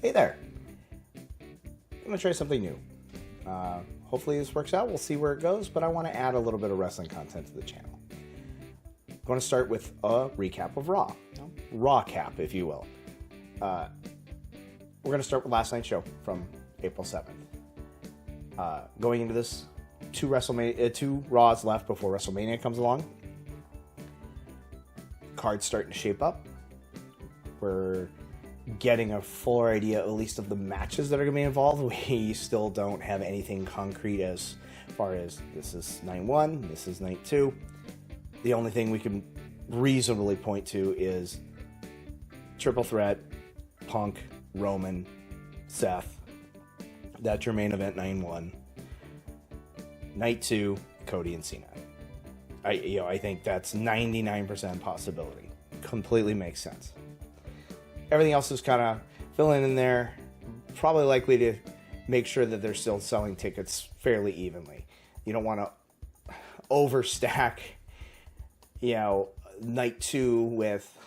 Hey there. I'm going to try something new. Hopefully this works out. We'll see where it goes, but I want to add a little bit of wrestling content to the channel. I'm going to start with a recap of Raw. RAWCap, if you will. We're going to start with last night's show from April 7th. Going into this, two Raws left before WrestleMania comes along. Card's starting to shape up. We're getting a fuller idea, at least, of the matches that are going to be involved. We still don't have anything concrete as far as this is night 1, this is night 2. The only thing we can reasonably point to is triple threat, Punk, Roman, Seth. That's your main event, night 1. Night 2, Cody and Cena. I think that's 99% possibility. Completely makes sense. Everything else is kind of filling in there. Probably likely to make sure that they're still selling tickets fairly evenly. You don't want to overstack, night 2 with,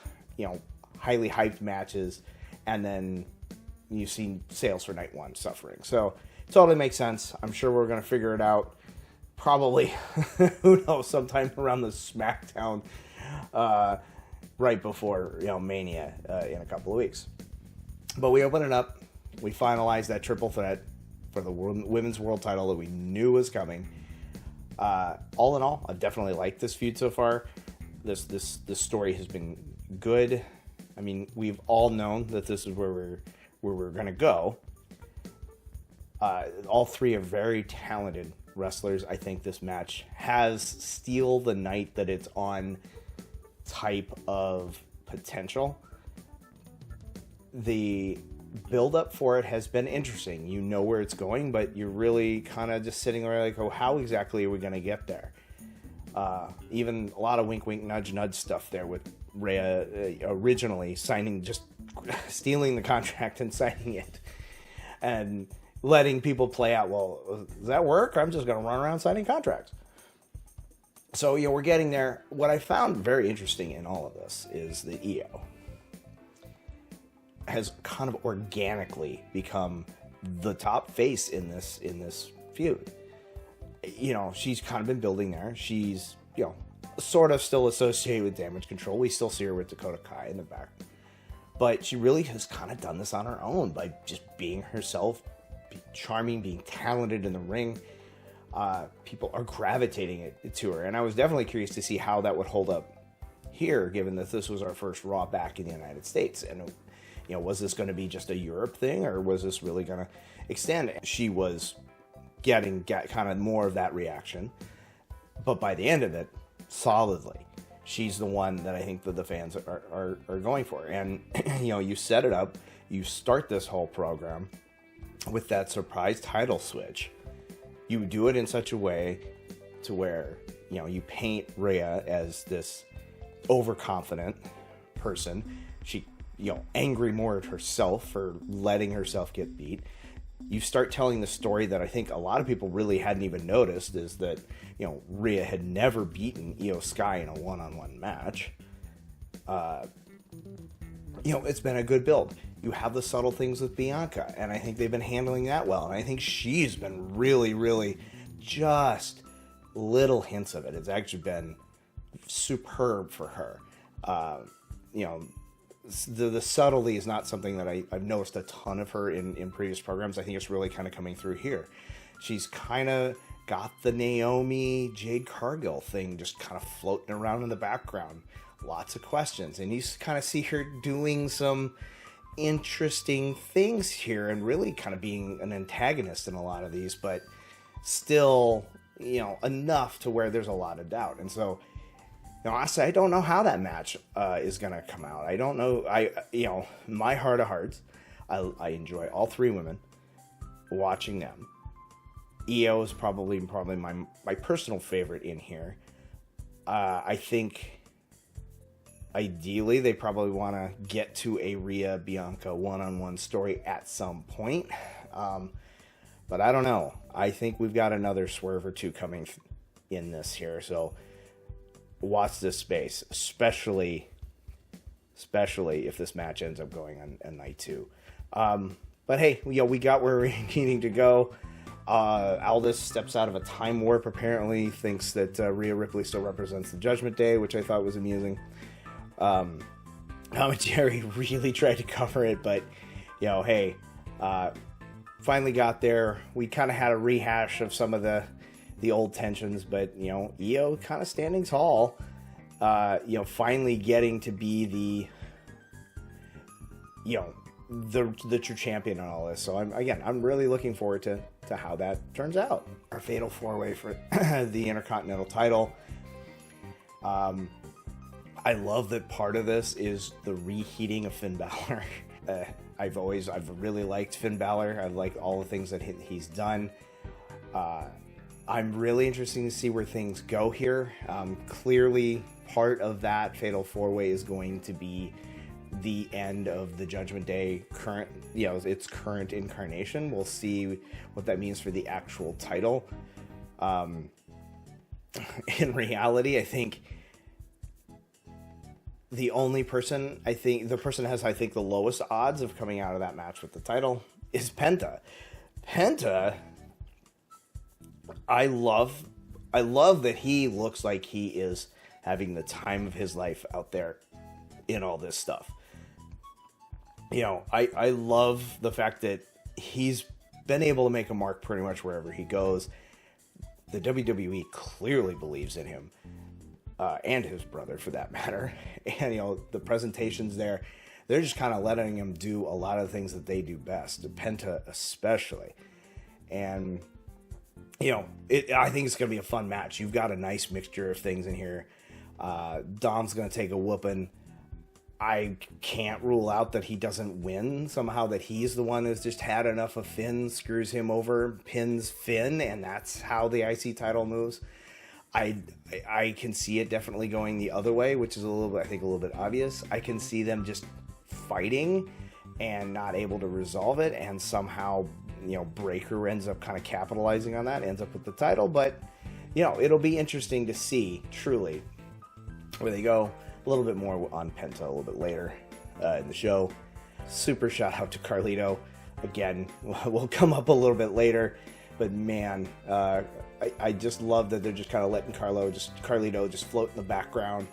highly hyped matches, and then you see sales for night 1 suffering. So it totally makes sense. I'm sure we're going to figure it out. Probably, who knows, sometime around the SmackDown right before Mania in a couple of weeks. But we open it up. We finalize that triple threat for the women's world title that we knew was coming. All in all, I've definitely liked this feud so far. This story has been good. I mean, we've all known that this is where we're going to go. All three are very talented wrestlers. I think this match has steal the night that it's on type of potential. The build-up for it has been interesting. You know where it's going, but you're really kind of just sitting there like, oh, how exactly are we going to get there? Even a lot of wink, wink, nudge, nudge stuff there with Rhea originally just stealing the contract and signing it. And letting people play out, well, does that work? I'm just going to run around signing contracts. So, we're getting there. What I found very interesting in all of this is the EO has kind of organically become the top face in this feud. She's kind of been building there. She's, sort of still associated with Damage Control. We still see her with Dakota Kai in the back. But she really has kind of done this on her own by just being herself, being charming, being talented in the ring. People are gravitating to her. And I was definitely curious to see how that would hold up here, given that this was our first Raw back in the United States. And, was this going to be just a Europe thing, or was this really going to extend? She was getting kind of more of that reaction. But by the end of it, solidly, she's the one that I think that the fans are going for. And, you set it up, you start this whole program with that surprise title switch. You do it in such a way to where, you paint Rhea as this overconfident person. She, angry more at herself for letting herself get beat. You start telling the story that I think a lot of people really hadn't even noticed, is that, Rhea had never beaten Io Sky in a one-on-one match. It's been a good build. You have the subtle things with Bianca, and I think they've been handling that well. And I think she's been really, really just little hints of it. It's actually been superb for her. The subtlety is not something that I've noticed a ton of her in previous programs. I think it's really kind of coming through here. She's kind of got the Naomi Jade Cargill thing just kind of floating around in the background. Lots of questions. And you kind of see her doing some interesting things here and really kind of being an antagonist in a lot of these, but still, enough to where there's a lot of doubt. And so, honestly, I don't know how that match is going to come out. I don't know. My heart of hearts, I enjoy all three women, watching them. Io is probably my personal favorite in here. I think ideally they probably want to get to a Rhea Bianca one-on-one story at some point. But I don't know. I think we've got another swerve or two coming in this here. So watch this space, especially if this match ends up going on night 2. But hey, we got where we're needing to go. Aldis steps out of a time warp, apparently, thinks that Rhea Ripley still represents the Judgment Day, which I thought was amusing. Commentary really tried to cover it, but, hey, finally got there. We kind of had a rehash of some of the old tensions, but, Io kind of standing tall, finally getting to be the true champion and all this. So I'm really looking forward to how that turns out. Our fatal 4-way for the Intercontinental title. I love that part of this is the reheating of Finn Balor. I've really liked Finn Balor. I've liked all the things that he's done. I'm really interested to see where things go here. Clearly, part of that fatal 4-way is going to be the end of the Judgment Day its current incarnation. We'll see what that means for the actual title. In reality, I think the person has the lowest odds of coming out of that match with the title is Penta. Penta, I love that he looks like he is having the time of his life out there in all this stuff. I love the fact that he's been able to make a mark pretty much wherever he goes. The WWE clearly believes in him, and his brother for that matter. And, the presentations there, they're just kind of letting him do a lot of the things that they do best, Penta especially. And, I think it's going to be a fun match. You've got a nice mixture of things in here. Dom's going to take a whooping. I can't rule out that he doesn't win somehow, that he's the one who's just had enough of Finn, screws him over, pins Finn, and that's how the IC title moves. I can see it definitely going the other way, which is a little bit obvious. I can see them just fighting and not able to resolve it, and somehow, Breaker ends up kind of capitalizing on that, ends up with the title. But, it'll be interesting to see, truly, where they go. A little bit more on Penta a little bit later in the show. Super shout out to Carlito. Again, we'll come up a little bit later. But man, I just love that they're just kind of letting Carlito just float in the background.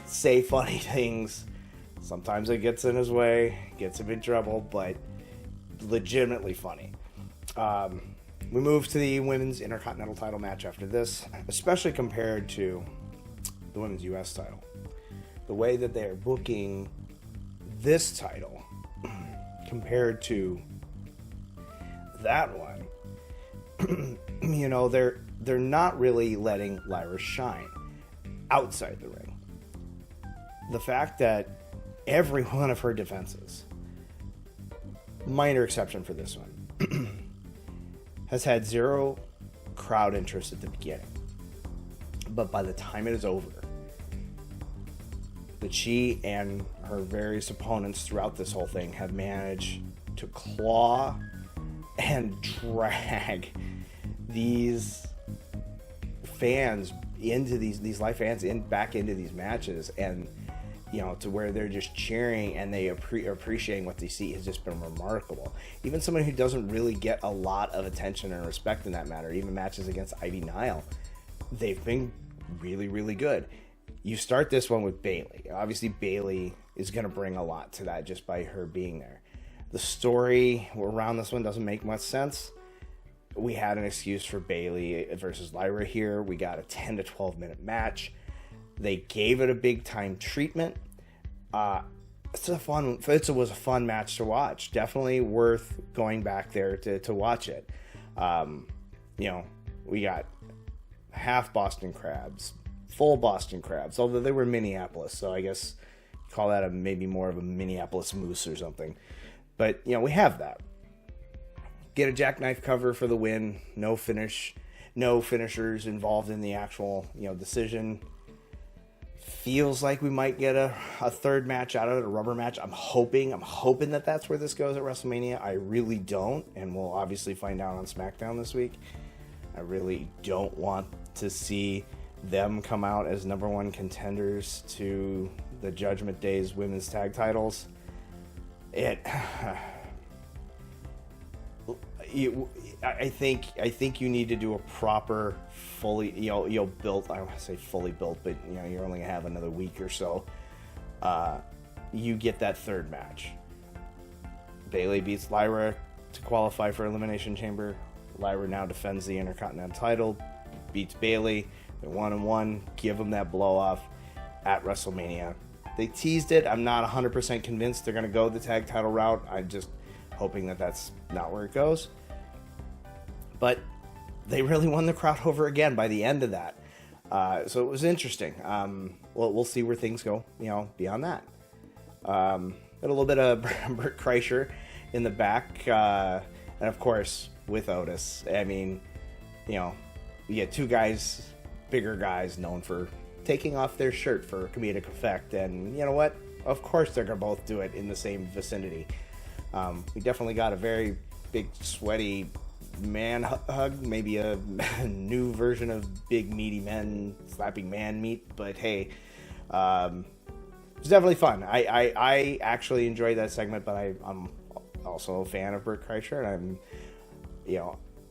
Say funny things. Sometimes it gets in his way, gets him in trouble, but legitimately funny. We move to the Women's Intercontinental title match after this, especially compared to the Women's US title. The way that they're booking this title compared to that one, they're not really letting Lyra shine outside the ring. The fact that every one of her defenses, minor exception for this one, has had zero crowd interest at the beginning. But by the time it is over, that she and her various opponents throughout this whole thing have managed to claw and drag these fans into these live fans back into these matches, and to where they're just cheering and they appreciating what they see has just been remarkable. Even someone who doesn't really get a lot of attention and respect in that matter, even matches against Ivy Nile, they've been really, really good. You start this one with Bayley. Obviously, Bayley is going to bring a lot to that just by her being there. The story around this one doesn't make much sense. We had an excuse for Bayley versus Lyra here. We got a 10 to 12 minute match. They gave it a big time treatment. It was a fun match to watch. Definitely worth going back there to watch it. We got half Boston Crabs, full Boston Crabs, although they were Minneapolis, so I guess call that maybe more of a Minneapolis Moose or something. But, we have that. Get a jackknife cover for the win. No finishers involved in the actual, decision. Feels like we might get a third match out of it, a rubber match. I'm hoping that that's where this goes at WrestleMania. I really don't, and we'll obviously find out on SmackDown this week. I really don't want to see them come out as number one contenders to the Judgment Day's women's tag titles. I think you need to do a proper, fully, built. I don't want to say fully built, but you're only gonna have another week or so. You get that third match. Bayley beats Lyra to qualify for Elimination Chamber. Lyra now defends the Intercontinental title, beats Bayley. They're 1-1. Give them that blow off at WrestleMania. They teased it. I'm not 100% convinced they're going to go the tag title route. I'm just hoping that that's not where it goes. But they really won the crowd over again by the end of that. So it was interesting. We'll see where things go, beyond that. Got a little bit of Bert Kreischer in the back. And of course, with Otis. I mean, you get two guys, bigger guys, known for taking off their shirt for comedic effect, and you know what? Of course they're gonna both do it in the same vicinity. We definitely got a very big, sweaty man hug, maybe a new version of big meaty men slapping man meat, but hey, it's definitely fun. I actually enjoyed that segment, but I'm also a fan of Bert Kreischer, and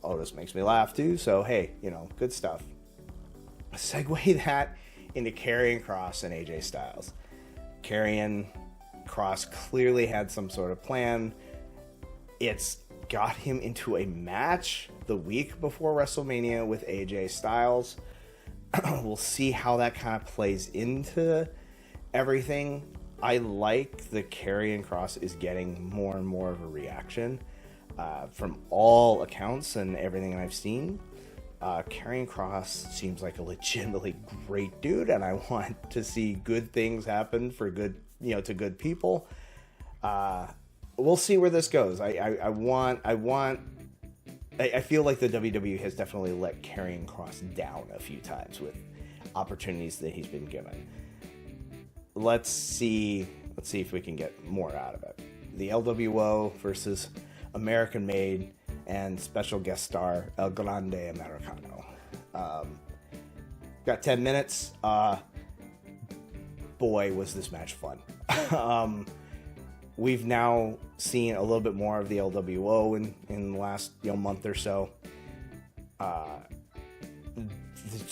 Otis makes me laugh too, so hey, good stuff. Segue that into Karrion Kross and AJ Styles. Karrion Kross clearly had some sort of plan. It's got him into a match the week before WrestleMania with AJ Styles. We'll see how that kind of plays into everything. I like that Karrion Kross is getting more and more of a reaction from all accounts and everything I've seen. Karrion Kross seems like a legitimately great dude, and I want to see good things happen for good, to good people. We'll see where this goes. I feel like the WWE has definitely let Karrion Kross down a few times with opportunities that he's been given. Let's see if we can get more out of it. The LWO versus American Made and special guest star El Grande Americano. Got 10 minutes. Boy, was this match fun. We've now seen a little bit more of the LWO in the last month or so.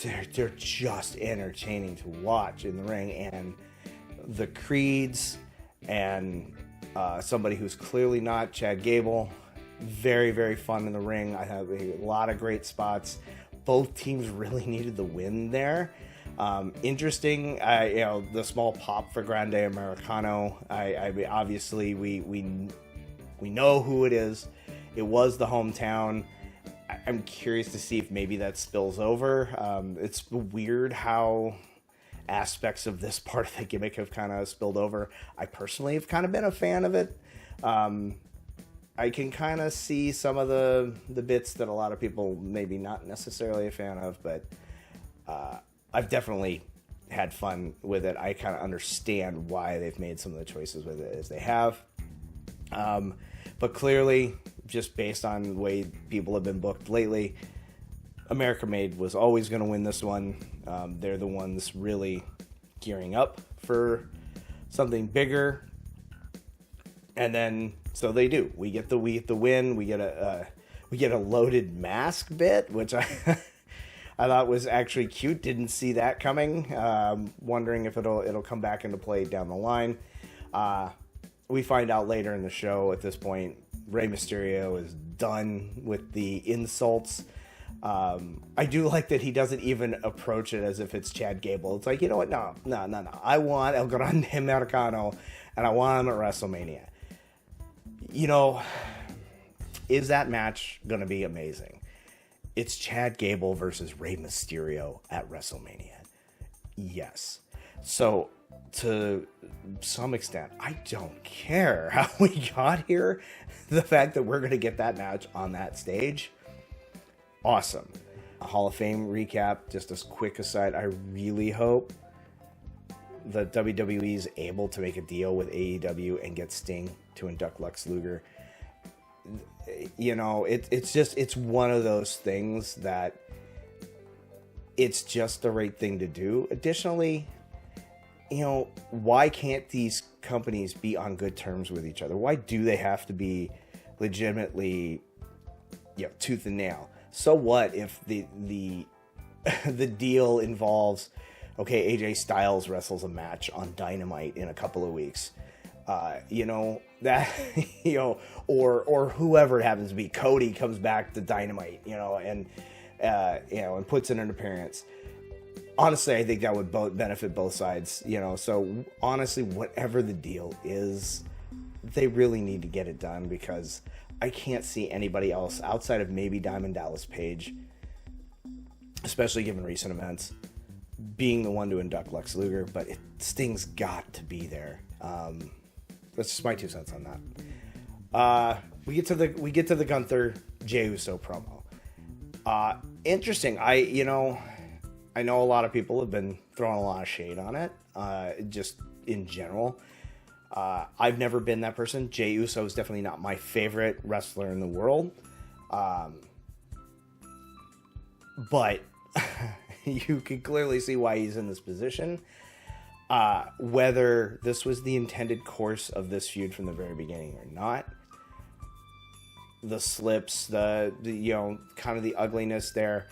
They're just entertaining to watch in the ring, and the Creeds and somebody who's clearly not Chad Gable. Very, very fun in the ring. I have a lot of great spots. Both teams really needed the win there. Interesting, the small pop for Grande Americano. Obviously we know who it is. It was the hometown. I'm curious to see if maybe that spills over. It's weird how aspects of this part of the gimmick have kind of spilled over. I personally have kind of been a fan of it. I can kind of see some of the bits that a lot of people maybe not necessarily a fan of, but I've definitely had fun with it. I kind of understand why they've made some of the choices with it as they have. But clearly, just based on the way people have been booked lately, America Made was always going to win this one. They're the ones really gearing up for something bigger. And then, so they do. We get the win. We get a loaded mask bit, which I thought was actually cute. Didn't see that coming. Wondering if it'll come back into play down the line. We find out later in the show. At this point, Rey Mysterio is done with the insults. I do like that he doesn't even approach it as if it's Chad Gable. It's like, you know what? No. I want El Grande Americano, and I want him at WrestleMania. Is that match going to be amazing? It's Chad Gable versus Rey Mysterio at WrestleMania. Yes. So, to some extent, I don't care how we got here. The fact that we're going to get that match on that stage, awesome. A Hall of Fame recap, just a quick aside. I really hope that WWE is able to make a deal with AEW and get Sting to induct Lex Luger. It's one of those things that it's just the right thing to do. Additionally, why can't these companies be on good terms with each other? Why do they have to be legitimately tooth and nail. So what if the the deal involves, okay, AJ Styles wrestles a match on Dynamite in a couple of weeks, that or whoever it happens to be, Cody comes back to Dynamite, and puts in an appearance. Honestly, I think that would benefit both sides, So honestly, whatever the deal is, they really need to get it done, because I can't see anybody else outside of maybe Diamond Dallas Page, especially given recent events, being the one to induct Lex Luger. But Sting's got to be there. That's just my 2 cents on that. We get to the Gunther Jey Uso promo. Interesting. I know a lot of people have been throwing a lot of shade on it, just in general. I've never been that person. Jey Uso is definitely not my favorite wrestler in the world. But you can clearly see why he's in this position. Whether this was the intended course of this feud from the very beginning or not, the slips, the kind of the ugliness there,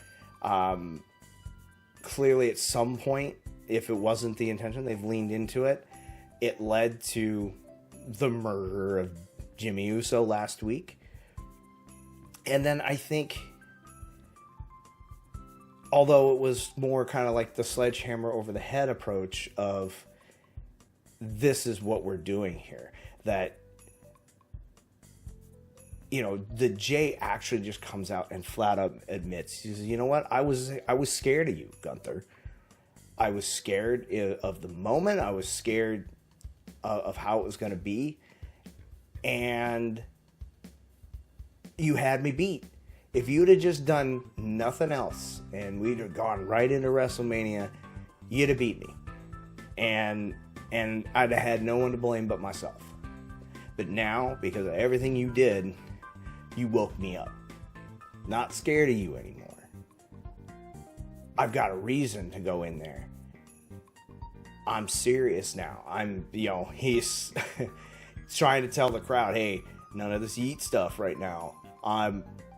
clearly at some point, if it wasn't the intention, they've leaned into it. It led to the murder of Jimmy Uso last week. And then I think, although it was more kind of like the sledgehammer over the head approach of, this is what we're doing here, that, the Jay actually just comes out and flat out admits, he says, you know what, I was scared of you, Gunther. I was scared of the moment. I was scared of how it was going to be. And you had me beat. If you'd have just done nothing else and we'd have gone right into WrestleMania, you'd have beat me. And I'd have had no one to blame but myself. But now, because of everything you did, you woke me up. Not scared of you anymore. I've got a reason to go in there. I'm serious now. He's trying to tell the crowd, hey, none of this yeet stuff right now.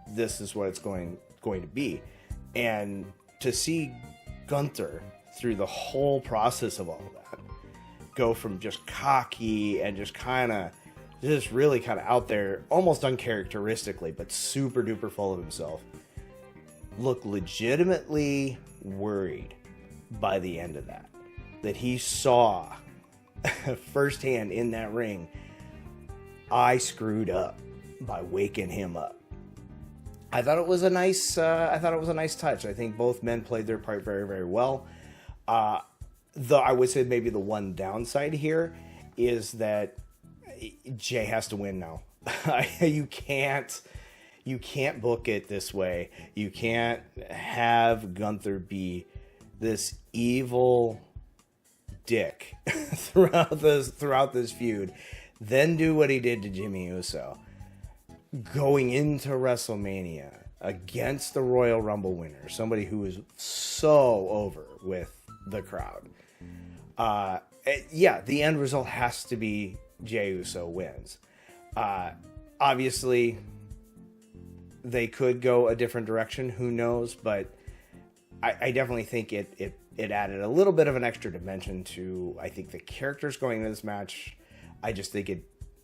This is what it's going to be. And to see Gunther through the whole process of all of that, go from just cocky and just really kind of out there, almost uncharacteristically, but super duper full of himself, look legitimately worried by the end of that he saw firsthand in that ring, I screwed up by waking him up. I thought it was a nice touch. I think both men played their part very, very well. Though I would say maybe the one downside here is that Jay has to win now. You can't book it this way. You can't have Gunther be this evil dick throughout this feud, then do what he did to Jimmy Uso, going into WrestleMania against the Royal Rumble winner, somebody who is so over with the crowd. The end result has to be Jey Uso wins. Obviously, they could go a different direction. Who knows? But I definitely think it added a little bit of an extra dimension to, I think, the characters going into this match. I just think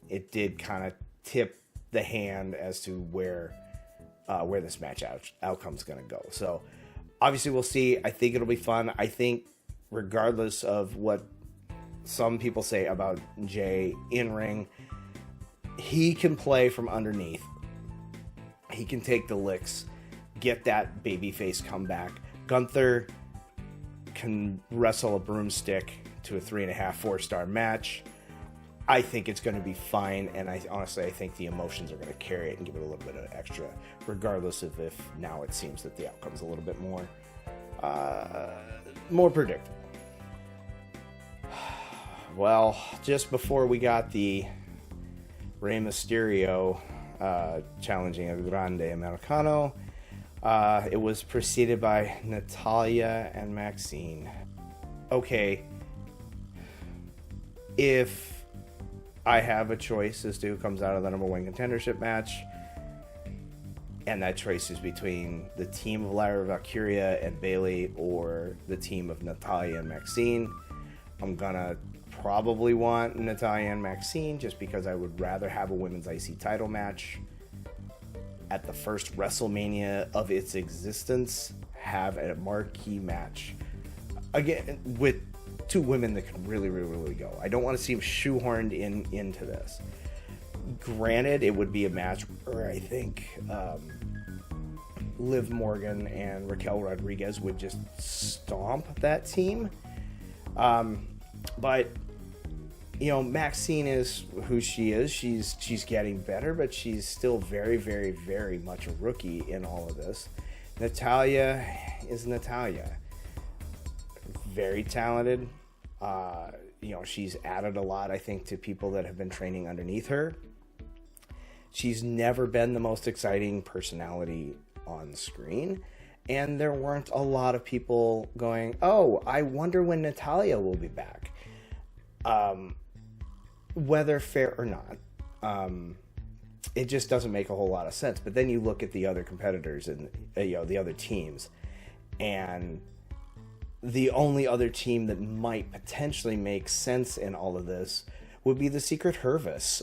it did kind of tip the hand as to where this match outcome's going to go. So obviously we'll see. I think it'll be fun. I think regardless of what some people say about Jay in ring, he can play from underneath. He can take the licks, get that babyface comeback. Gunther can wrestle a broomstick to a 3.5, 4-star match. I think it's going to be fine, and I think the emotions are going to carry it and give it a little bit of extra, regardless of if now it seems that the outcome's a little bit more predictable. Well, just before we got the Rey Mysterio challenging El Grande Americano, it was preceded by Natalya and Maxine. Okay, if I have a choice as to who comes out of the number one contendership match, and that choice is between the team of Lyra Valkyria and Bayley or the team of Natalya and Maxine. I'm gonna probably want Natalya and Maxine just because I would rather have a women's IC title match at the first WrestleMania of its existence, have a marquee match again with two women that can really go. I don't want to see them shoehorned into this. Granted, it would be a match where I think Liv Morgan and Raquel Rodriguez would just stomp that team. But you know, Maxine is who she is. She's getting better, but she's still very much a rookie in all of this. Natalya is Natalya. Very talented. You know, she's added a lot, I think, to people that have been training underneath her. She's never been the most exciting personality on screen. And there weren't a lot of people going, oh, I wonder when Natalya will be back. Whether fair or not, it just doesn't make a whole lot of sense. But then you look at the other competitors and the other teams, and the only other team that might potentially make sense in all of this would be the Secret Hervis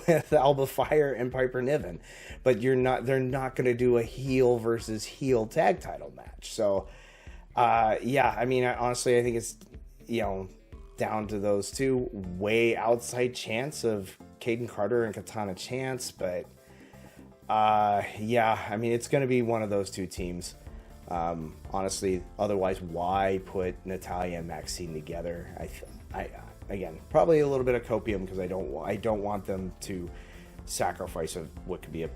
with Alba Fire and Piper Niven. But they're not going to do a heel versus heel tag title match. So, yeah, I mean, honestly, I think it's, down to those two. Way outside chance of Kaden Carter and Katana Chance. But, yeah, I mean, it's going to be one of those two teams. Honestly, otherwise, why put Natalya and Maxine together? Again, probably a little bit of copium because I don't want them to sacrifice what could be a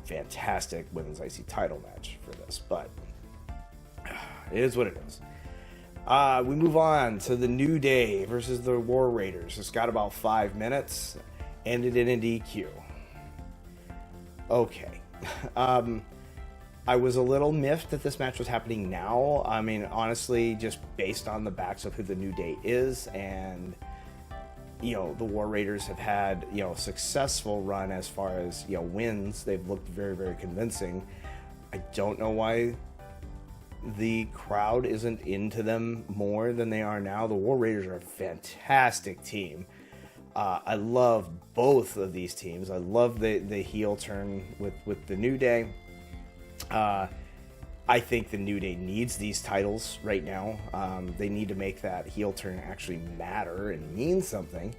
fantastic women's IC title match for this, but it is what it is. We move on to the New Day versus the War Raiders. It's got about 5 minutes, ended in a DQ. Okay. I was a little miffed that this match was happening now. I mean, honestly, just based on the backs of who the New Day is, and the War Raiders have had a successful run as far as wins. They've looked very convincing. I don't know why the crowd isn't into them more than they are now. The War Raiders are a fantastic team. I love both of these teams. I love the heel turn with the New Day. I think the New Day needs these titles right now. They need to make that heel turn actually matter and mean something.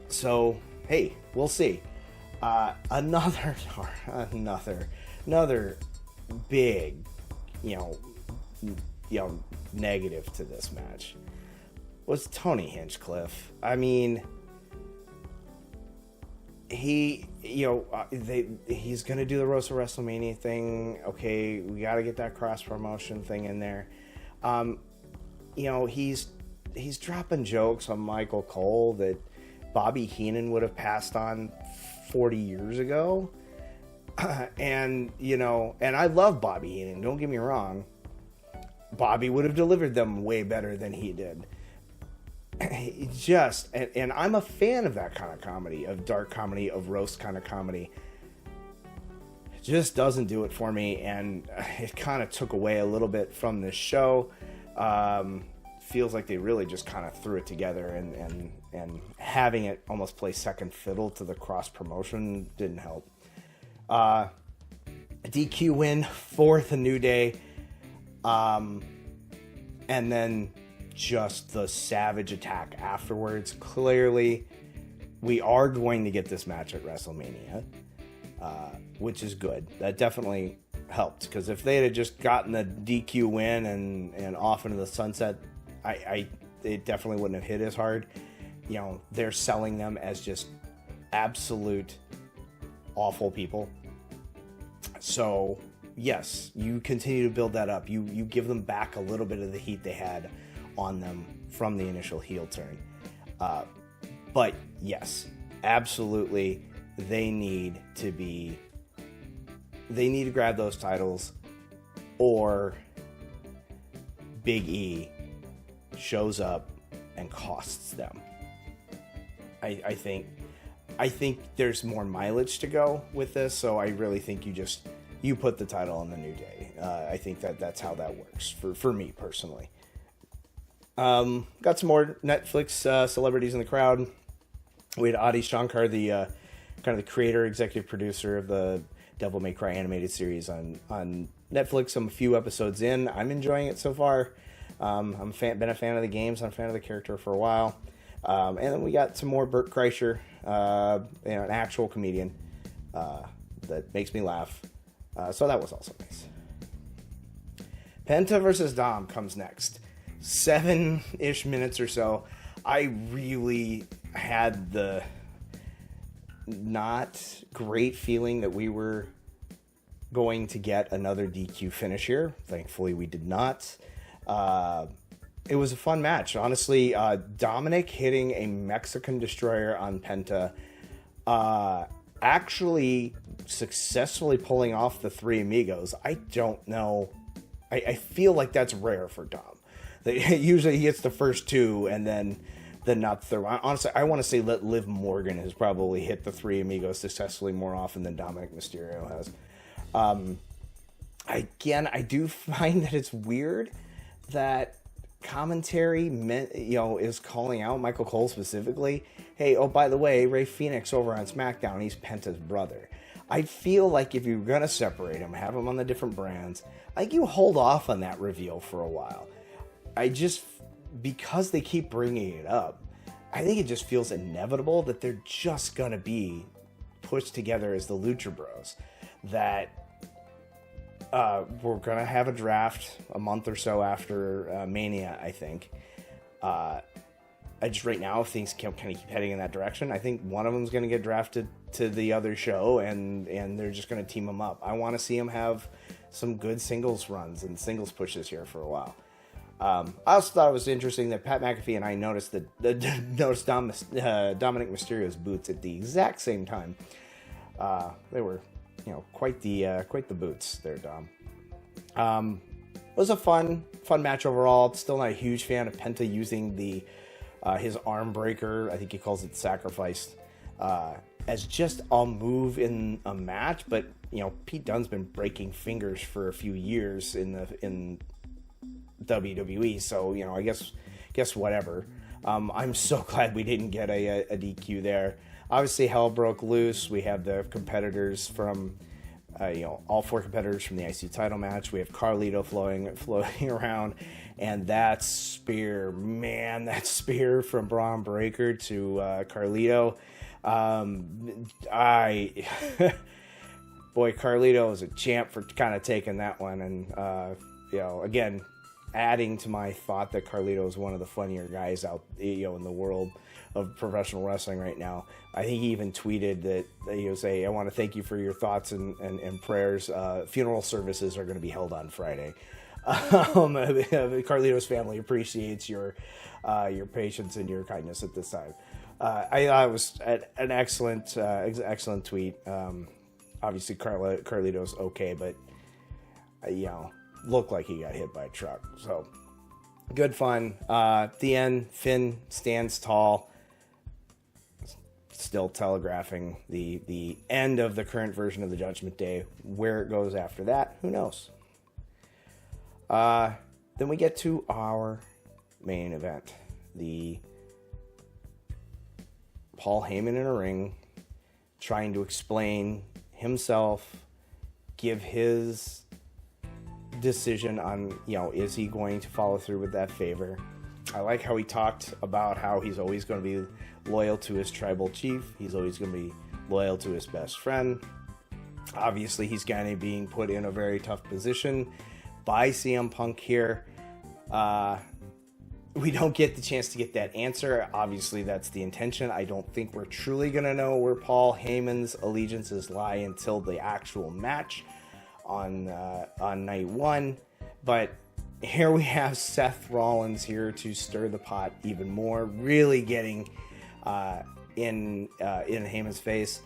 So, hey, we'll see. Another big, negative to this match was Tony Hinchcliffe. I mean, he's gonna do the Road to WrestleMania thing. Okay, we got to get that cross promotion thing in there. He's dropping jokes on Michael Cole that Bobby Heenan would have passed on 40 years ago. And I love Bobby Heenan, don't get me wrong. Bobby would have delivered them way better than he did. And I'm a fan of that kind of comedy, of dark comedy, of roast kind of comedy. It just doesn't do it for me, and it kind of took away a little bit from this show. Feels like they really just kind of threw it together, and having it almost play second fiddle to the cross promotion didn't help. A DQ win for the New Day, and then just the savage attack afterwards. Clearly, we are going to get this match at WrestleMania, which is good. That definitely helped, because if they had just gotten the DQ win and off into the sunset, it definitely wouldn't have hit as hard. They're selling them as just absolute awful people. So yes, you continue to build that up. You give them back a little bit of the heat they had on them from the initial heel turn. But yes, absolutely, they need to grab those titles, or Big E shows up and costs them. I think I think there's more mileage to go with this, so I really think you put the title on the New Day. I think that's how that works for me personally. Got some more Netflix celebrities in the crowd. We had Adi Shankar, the kind of the creator, executive producer of the Devil May Cry animated series on Netflix. I'm a few episodes in. I'm enjoying it so far. Been a fan of the games. I'm a fan of the character for a while. And then we got some more Bert Kreischer, an actual comedian that makes me laugh. So that was also nice. Penta versus Dom comes next. 7-ish minutes or so. I really had the not great feeling that we were going to get another DQ finish here. Thankfully, we did not. It was a fun match. Honestly, Dominic hitting a Mexican destroyer on Penta, actually successfully pulling off the Three Amigos. I don't know. I feel like that's rare for Dom. Usually he gets the first two and then not the third one. Honestly, I want to say that Liv Morgan has probably hit the Three Amigos successfully more often than Dominic Mysterio has. Again, I do find that it's weird that commentary is calling out Michael Cole specifically. Hey, oh, by the way, Rey Fenix over on SmackDown, he's Penta's brother. I feel like if you're going to separate them, have them on the different brands, like you hold off on that reveal for a while. Because they keep bringing it up, I think it just feels inevitable that they're just going to be pushed together as the Lucha Bros. That we're going to have a draft a month or so after Mania, I think. Right now, if things kind of keep heading in that direction, I think one of them is going to get drafted to the other show, and they're just going to team them up. I want to see them have some good singles runs and singles pushes here for a while. I also thought it was interesting that Pat McAfee and I noticed Dominic Mysterio's boots at the exact same time. They were, quite the boots there, Dom. It was a fun match overall. Still not a huge fan of Penta using his arm breaker. I think he calls it sacrifice, as just a move in a match. But Pete Dunne's been breaking fingers for a few years in WWE, so I guess whatever. I'm so glad we didn't get a DQ there. Obviously, hell broke loose. We have the competitors from, all four competitors from the IC title match. We have Carlito floating around, and that spear from Braun Breaker to Carlito. Boy, Carlito is a champ for kind of taking that one, and again, adding to my thought that Carlito is one of the funnier guys out, in the world of professional wrestling right now. I think he even tweeted that he was I want to thank you for your thoughts and prayers. Funeral services are going to be held on Friday. Carlito's family appreciates your patience and your kindness at this time. I was an excellent tweet. Obviously, Carlito's okay, but looked like he got hit by a truck. So good fun. At the end, Finn stands tall, still telegraphing the end of the current version of the Judgment Day. Where it goes after that, who knows? Then we get to our main event, the Paul Heyman in a ring, trying to explain himself, give his decision on, is he going to follow through with that favor. I like how he talked about how he's always going to be loyal to his tribal chief. He's always going to be loyal to his best friend. Obviously, he's kind of being put in a very tough position by CM Punk here. We don't get the chance to get that answer. Obviously, that's the intention. I don't think we're truly going to know where Paul Heyman's allegiances lie until the actual match on night one. But here we have Seth Rollins here to stir the pot even more, really getting in Heyman's face.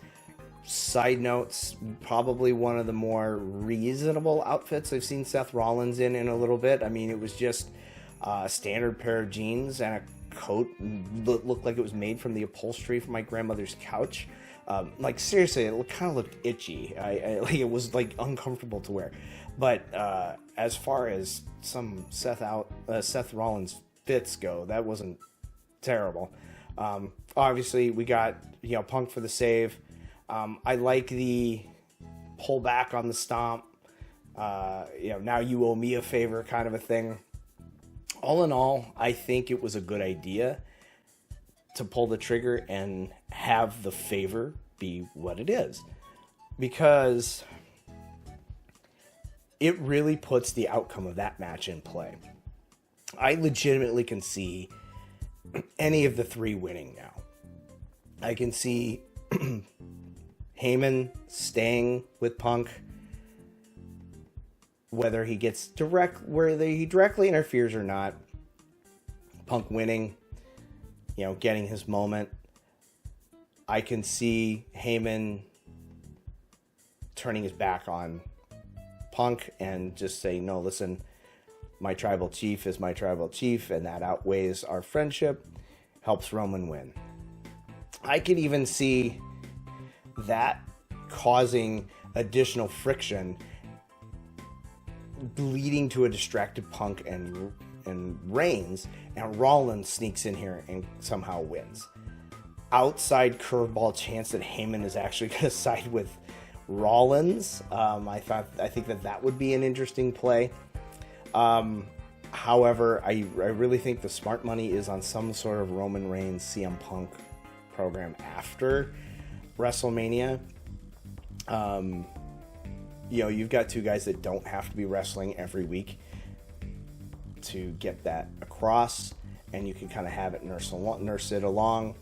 Side notes, probably one of the more reasonable outfits I've seen Seth Rollins in a little bit. I mean, it was just a standard pair of jeans and a coat looked like it was made from the upholstery from my grandmother's couch. Like seriously, it kind of looked itchy. Like it was like uncomfortable to wear. But as far as some Seth Rollins fits go, that wasn't terrible. Obviously, we got Punk for the save. I like the pull back on the stomp. Now you owe me a favor kind of a thing. All in all, I think it was a good idea to pull the trigger and have the favor be what it is, because it really puts the outcome of that match in play. I legitimately can see any of the three winning now. I can see Heyman staying with Punk, whether he directly interferes or not. Punk winning, getting his moment. I can see Heyman turning his back on Punk and just saying, no, listen, my tribal chief is my tribal chief, and that outweighs our friendship, helps Roman win. I could even see that causing additional friction, leading to a distracted Punk and Reigns, and Rollins sneaks in here and somehow wins. Outside curveball chance that Heyman is actually going to side with Rollins. I think that would be an interesting play. However, I really think the smart money is on some sort of Roman Reigns CM Punk program after WrestleMania. You've got two guys that don't have to be wrestling every week to get that across, and you can kind of have it nurse it along.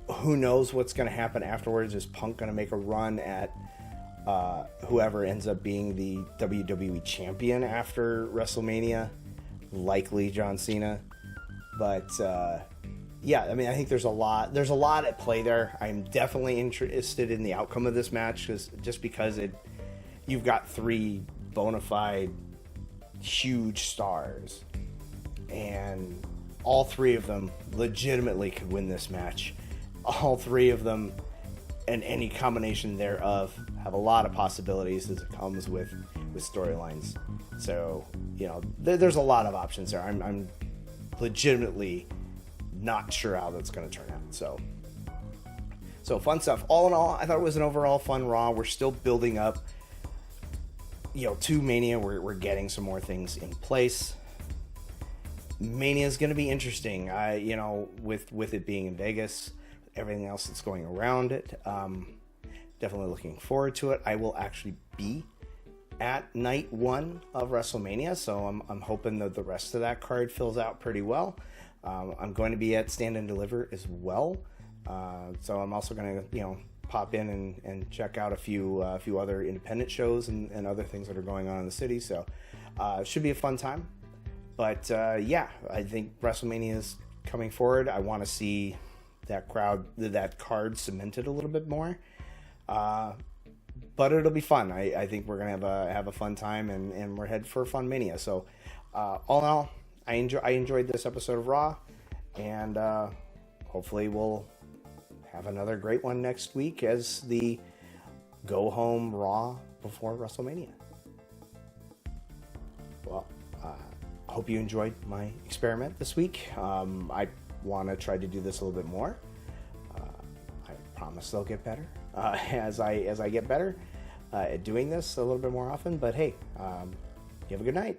Who knows what's going to happen afterwards? Is Punk going to make a run at whoever ends up being the WWE champion after WrestleMania? Likely John Cena. But I think there's a lot at play there. I'm definitely interested in the outcome of this match, because you've got three bona fide huge stars, and all three of them legitimately could win this match. All three of them, and any combination thereof, have a lot of possibilities as it comes with storylines. So there's a lot of options there. I'm legitimately not sure how that's going to turn out. So fun stuff. All in all, I thought it was an overall fun Raw. We're still building up, to Mania. We're getting some more things in place. Mania is going to be interesting. With it being in Vegas, everything else that's going around it. Definitely looking forward to it. I will actually be at night one of WrestleMania, so I'm hoping that the rest of that card fills out pretty well. I'm going to be at Stand and Deliver as well, so I'm also going to pop in and check out a few other independent shows and other things that are going on in the city. So it should be a fun time. But I think WrestleMania is coming forward. I want to see that card cemented a little bit more. But it'll be fun. I think we're gonna have a fun time, and we're headed for a fun Mania. So all in all, I enjoyed this episode of Raw, and hopefully we'll have another great one next week as the go home Raw before WrestleMania. Well, I hope you enjoyed my experiment this week. I want to try to do this a little bit more. I promise they'll get better as I get better at doing this a little bit more often. But hey, you have a good night.